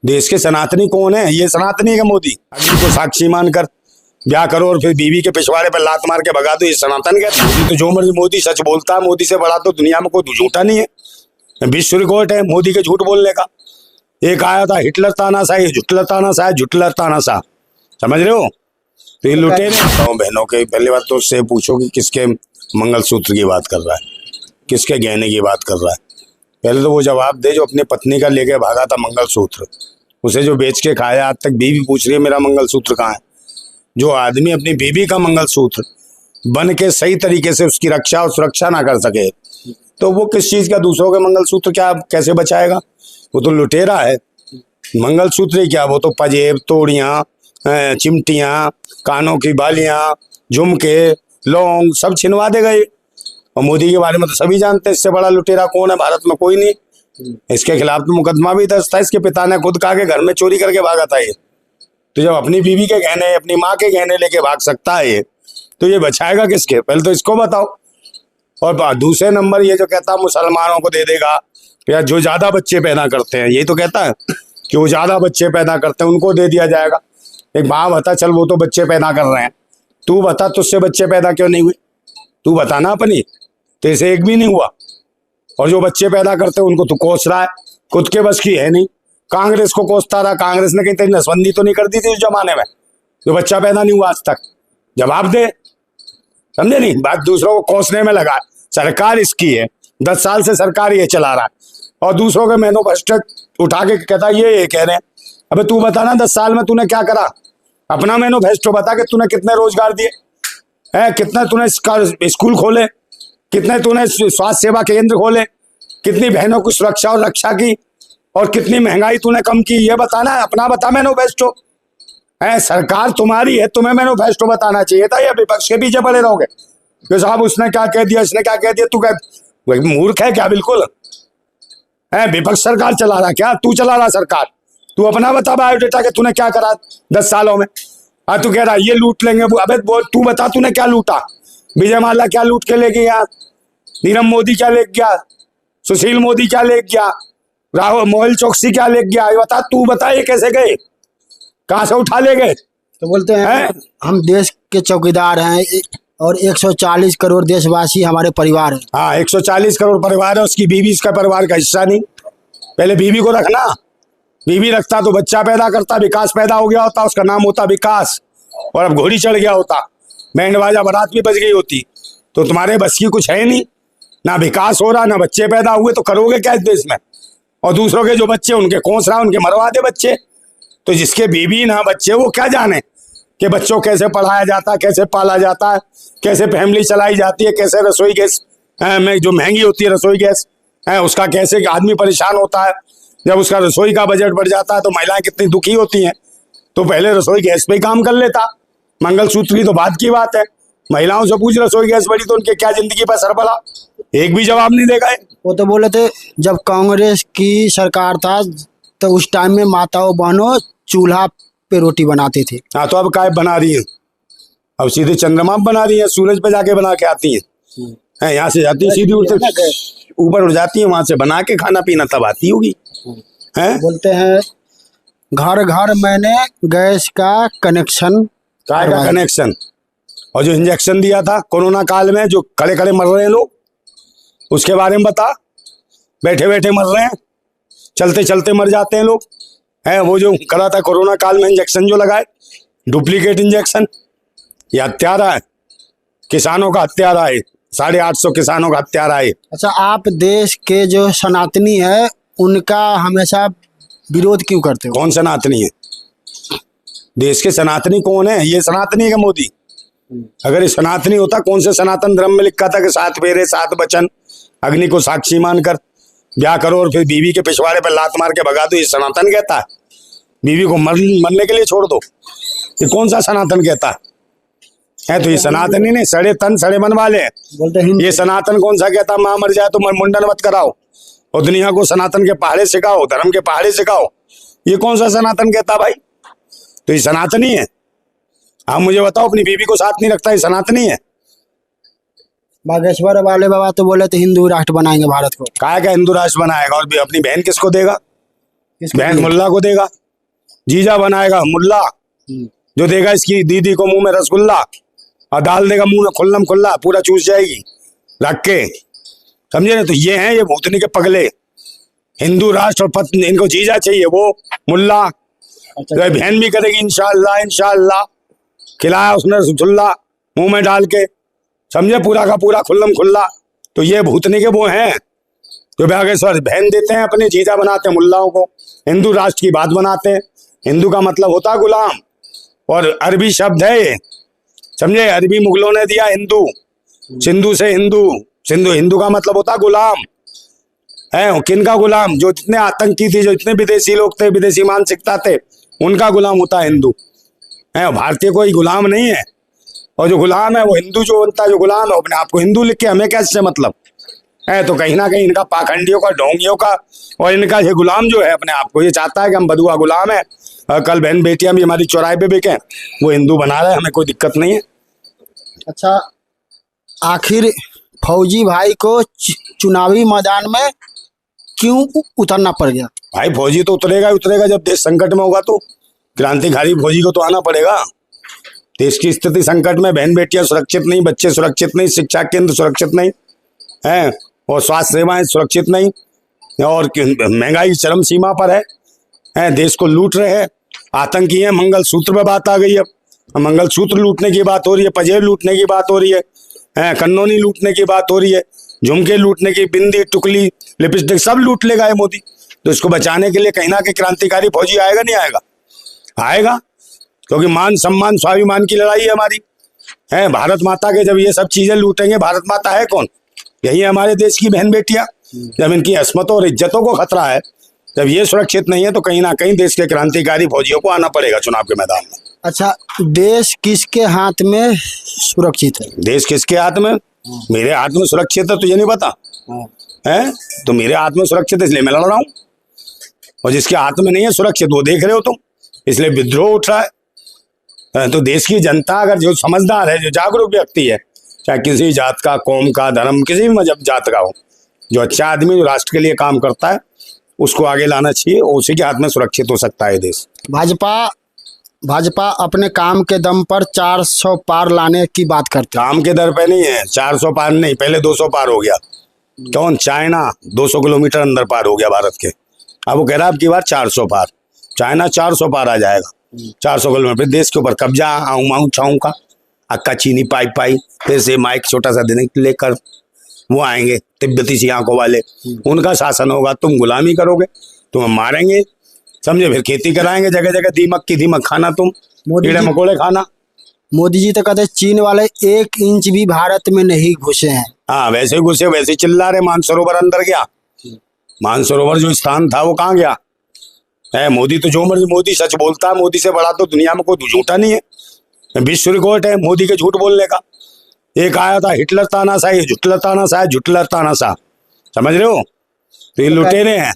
देश के सनातनी कौन है? ये सनातनी है मोदी। अग्नि को साक्षी मानकर ब्याह करो और फिर बीवी के पिछवाड़े पर लात मार के भगा दो, ये सनातन कहते हैं। तो जो मर्जी मोदी सच बोलता है, मोदी से बड़ा तो दुनिया में कोई झूठा नहीं है। विश्व रिकॉर्ड है मोदी के झूठ बोलने का। एक आया था हिटलर तानाशाह, ये झुटलर तानाशाह, झुटलर तानाशाह, समझ रहे हो? तो ये लुटेरे बहनों के। पहली बात तो उससे पूछो कि किसके मंगलसूत्र की बात कर रहा है, किसके गहने की बात कर रहा है। पहले तो वो जवाब दे जो अपनी पत्नी का लेके भागा था मंगलसूत्र, उसे जो बेच के खाया। आज तक बीवी पूछ रही है मेरा मंगलसूत्र कहाँ है। जो आदमी अपनी बीवी का मंगलसूत्र बन के सही तरीके से उसकी रक्षा और सुरक्षा ना कर सके, तो वो किस चीज का दूसरों के मंगलसूत्र क्या कैसे बचाएगा? वो तो लुटेरा है। मंगलसूत्र ही क्या, वो तो पजेब, तोड़ियां, चिमटियां, कानों की बालियां, झुमके, लौंग सब छिनवा देगा ये। और मोदी के बारे में तो सभी जानते हैं, इससे बड़ा लुटेरा कौन है भारत में? कोई नहीं। इसके खिलाफ तो मुकदमा भी दर्ज था। इसके पिता ने खुद कहा कि घर में चोरी करके भागा था ये। तो जब अपनी बीवी के गहने, अपनी माँ के गहने लेके भाग सकता है ये, तो ये बचाएगा किसके? पहले तो इसको बताओ। और दूसरे नंबर ये जो कहता है मुसलमानों को दे देगा, या जो ज्यादा बच्चे पैदा करते हैं, यही तो कहता है कि वो ज्यादा बच्चे पैदा करते हैं उनको दे दिया जाएगा। एक माँ बता, चल वो तो बच्चे पैदा कर रहे हैं, तू बता तुझसे बच्चे पैदा क्यों नहीं हुए? तू बताना अपनी, तेरे से एक भी नहीं हुआ। और जो बच्चे पैदा करते हैं उनको तू कोस रहा है, खुद के बस की है नहीं। कांग्रेस को कोसता रहा। कांग्रेस ने कहीं तेरी नसबंदी तो नहीं कर दी थी उस जमाने में जो बच्चा पैदा नहीं हुआ आज तक? जवाब दे, समझे नहीं बात? दूसरों को कोसने में लगा। सरकार इसकी है, 10 साल से सरकार ये चला रहा है, और दूसरों के मैनिफेस्टो उठा के कहता ये कह रहे हैं। अबे तू बताना 10 साल में तूने क्या करा? अपना मैनिफेस्टो बता कि तूने कितने रोजगार दिए हैं, कितना तूने स्कूल खोले, कितने तूने स्वास्थ्य सेवा केंद्र खोले, कितनी बहनों की सुरक्षा और रक्षा की, और कितनी महंगाई तूने कम की, ये बताना है। अपना बता मैनिफेस्टो है। सरकार तुम्हारी है, तुम्हें मैनिफेस्टो बताना चाहिए था। या विपक्ष के पीछे पड़े रहोगे कि साहब उसने क्या कह दिया, इसने क्या कह दिया? तू क्या मूर्ख है क्या? बिल्कुल है। विपक्ष सरकार चला रहा क्या? तू चला रहा सरकार? तू अपना बता बायोडेटा के तूने क्या करा 10 सालों में। तू कह रहा ये लूट लेंगे। अबे तू बता तूने क्या लूटा? विजय माल्या क्या लूट के ले गया? नीरव मोदी क्या ले गया? सुशील मोदी क्या ले गया? राहुल मोहिल चौकसी क्या ले गया? ये बता, तू बता ये कैसे गए, कहां से उठा ले गए? तो बोलते हैं हम देश के चौकीदार हैं और 140 करोड़ देशवासी हमारे परिवार है। हाँ, 140 करोड़ परिवार है, उसकी बीवी इसका परिवार का हिस्सा नहीं। पहले बीवी को रखना। बीवी रखता तो बच्चा पैदा करता, विकास पैदा हो गया होता, उसका नाम होता विकास, और अब घोड़ी चढ़ गया होता, बैंड बाजा बारात भी बज गई होती। तो तुम्हारे बस की कुछ है नहीं, ना विकास हो रहा, ना बच्चे पैदा हुए, तो करोगे क्या इस देश में? और दूसरों के जो बच्चे उनके कोस रहा, उनके मरवा दे बच्चे। तो जिसके बीवी ना बच्चे, वो क्या जाने कि बच्चों कैसे पढ़ाया जाता है, कैसे पाला जाता है, कैसे फैमिली चलाई जाती है, कैसे रसोई गैस में जो महंगी होती है रसोई गैस है उसका कैसे आदमी परेशान होता है। जब उसका रसोई का बजट बढ़ जाता है तो महिलाएं कितनी दुखी होती हैं। तो पहले रसोई गैस पे ही काम कर लेता। मंगलसूत्र की तो बात की बात है। महिलाओं से पूछ रसोई गैस बढ़ी तो उनके क्या जिंदगी पर असर पड़ा? एक भी जवाब नहीं देगा। वो तो बोले थे जब कांग्रेस की सरकार था तो उस टाइम में माताओं बहनों चूल्हा पे रोटी बनाती थी। हाँ, तो अब काय बना रही है? अब सीधे चंद्रमा बना रही है, सूरज पे जाके बना के आती है। यहाँ से जाती है सीधी ऊपर उड़ जाती है, वहां से बना के खाना पीना तब आती होगी। हैं? बोलते हैं घर घर मैंने गैस का कनेक्शन। काय का कनेक्शन? और जो इंजेक्शन दिया था कोरोना काल में, जो खड़े खड़े मर रहे हैं लोग, उसके बारे में बता। बैठे बैठे मर रहे हैं, चलते चलते मर जाते हैं लोग। है वो जो करा था कोरोना काल में इंजेक्शन जो लगाए, डुप्लीकेट इंजेक्शन, ये हत्यारा है, किसानों का हत्यारा है, 850 किसानों का हत्यारा है। अच्छा, आप देश के जो सनातनी है उनका हमेशा विरोध क्यों करते हो? कौन सनातनी है? देश के सनातनी कौन है? ये सनातनी है मोदी। अगर ये सनातनी होता, कौन से सनातन धर्म में लिखा था कि 7 फेरे 7 वचन, अग्नि को साक्षी मानकर ब्याह करो और फिर बीवी के पिछवाड़े पर लात मार के भगा दो, ये सनातन कहता है? बीवी को मरने के लिए छोड़ दो, ये कौन सा सनातन कहता है? तो ये सनातनी नहीं, सड़े तन सड़े मन वाले हैं। बोलते हैं ये सनातन कौन सा कहता? माँ मर जाए तो मुंडन मत कराओ और दुनिया को सनातन के पहाड़े सिखाओ, धर्म के पहाड़े सिखाओ, ये कौन सा सनातन कहता भाई? तो ये सनातनी है। आप मुझे बताओ, अपनी बीवी को साथ नहीं रखता, ये सनातनी है? बागेश्वर वाले बाबा तो बोले थे हिंदू राष्ट्र बनाएंगे भारत को। काय का हिंदू राष्ट्र बनाएगा? और भी अपनी बहन किसको देगा? बहन मुल्ला को देगा, जीजा बनाएगा मुल्ला, जो देगा इसकी दीदी को मुंह में रसगुल्ला और डाल देगा मुंह में खुल्लम खुल्ला, पूरा चूस जाएगी रख के, समझे ना। तो ये हैं ये भूतनी के पगले, हिंदू राष्ट्र और पत्नी, इनको जीजा चाहिए, वो मुल्ला। तो बहन भी करेगी इंशाअल्लाह इंशाअल्लाह, खिलाया उसने रसगुल्ला मुंह में डाल के, समझे, पूरा का पूरा खुल्लम खुल्ला। तो ये भूतनी के वो हैं जो बागेश्वर बहन देते हैं, अपने जीजा बनाते हैं मुल्लाओं को, हिंदू राष्ट्र की बात बनाते हैं। हिंदू का मतलब होता है गुलाम, और अरबी शब्द है ये, समझे, अरबी मुगलों ने दिया हिंदू, सिंधु से हिंदू, सिंधु, हिंदू का मतलब होता गुलाम है। किन का गुलाम? जो जितने आतंकी थे, जो इतने विदेशी लोग थे, विदेशी मानसिकता थे, उनका गुलाम होता है हिंदू है। भारतीय कोई गुलाम नहीं है, और जो गुलाम है वो हिंदू जो बनता है, जो गुलाम है अपने आप को हिंदू लिख के, हमें कैसे मतलब है। तो कहीं ना कहीं इनका पाखंडियों का, ढोंगियों का, और इनका ये गुलाम जो है अपने आप को, ये चाहता है कि हम बदुआ गुलाम है, कल बहन बेटियां भी हमारी चौराहे पे बिके, वो हिंदू बना रहे हैं, हमें कोई दिक्कत नहीं है। अच्छा, आखिर फौजी भाई को चुनावी मैदान में क्यों उतरना पड़ गया? भाई फौजी तो उतरेगा ही उतरेगा, जब देश संकट में होगा तो क्रांतिकारी फौजी को तो आना पड़ेगा। देश की स्थिति संकट में, बहन बेटियां सुरक्षित नहीं, बच्चे सुरक्षित नहीं, शिक्षा केंद्र सुरक्षित नहीं है, और स्वास्थ्य सेवाएं सुरक्षित नहीं, और महंगाई चरम सीमा पर है, देश को लूट रहे हैं, आतंकी है। मंगलसूत्र पे बात आ गई, अब मंगलसूत्र लूटने की बात हो रही है, पजेब लूटने की बात हो रही है, कन्नौनी लूटने की बात हो रही है, झुमके लूटने की, बिंदी टुकली लिपस्टिक सब लूट लेगा ये मोदी। तो इसको बचाने के लिए कहीं ना कहीं क्रांतिकारी फौजी आएगा, नहीं आएगा? आएगा, क्योंकि मान सम्मान स्वाभिमान की लड़ाई है हमारी, है। भारत माता के जब ये सब चीजें लूटेंगे, भारत माता है कौन? यही है हमारे देश की बहन बेटियां। जब इनकी अस्मतों और इज्जतों को खतरा है, जब ये सुरक्षित नहीं है, तो कहीं ना कहीं देश के क्रांतिकारी फौजियों को आना पड़ेगा चुनाव के मैदान में। अच्छा, देश किसके हाथ में सुरक्षित है? देश किसके हाथ में? मेरे हाथ में सुरक्षित है, तुझे नहीं पता है? तो मेरे हाथ में सुरक्षित है, इसलिए मैं लड़ रहा हूँ, और जिसके हाथ में नहीं है सुरक्षित, वो देख रहे हो तुम, इसलिए विद्रोह उठ रहा है। तो देश की जनता अगर जो समझदार है, जो जागरूक व्यक्ति है, चाहे किसी जात का, कौम का, धर्म, किसी भी मजहब जात का हो, जो अच्छा आदमी, जो राष्ट्र के लिए काम करता है, उसको आगे लाना चाहिए, और उसी के हाथ में सुरक्षित हो सकता है देश। भाजपा अपने काम के दम पर 400 पार लाने की बात करती है। काम के दर पे नहीं है, 400 पार नहीं, पहले 200 पार हो गया। कौन? चाइना 200 किलोमीटर अंदर पार हो गया भारत के, अब वो कह रहा है अब की बार 400 पार। चाइना 400 पार आ जाएगा, 400 किलोमीटर देश के ऊपर कब्जा, आऊं माऊं छाऊं का, अक्का चीनी पाई फिर से माइक छोटा सा देने लेकर वो आएंगे, तिब्बती सी आंखों वाले, उनका शासन होगा, तुम गुलामी करोगे, तुम्हें मारेंगे, समझे, फिर खेती कराएंगे जगह जगह, दीमक की दीमक खाना, तुम कीड़े मकोड़े खाना। मोदी जी तो कहते चीन वाले 1 इंच भी भारत में नहीं घुसे हैं। हाँ, वैसे घुसे, वैसे चिल्ला रहे, मानसरोवर अंदर गया, मानसरोवर जो स्थान था वो कहाँ गया है? मोदी तो जो मर्जी, मोदी सच बोलता है, मोदी से बड़ा तो दुनिया में कोई झूठा नहीं है। विश्व रिकॉर्ड है मोदी के झूठ बोलने का। एक आया था हिटलर तानाशाह, जुटलर तानाशाह, जुटलर तानाशाह, समझ रहे हो? तो ये लुटेरे हैं,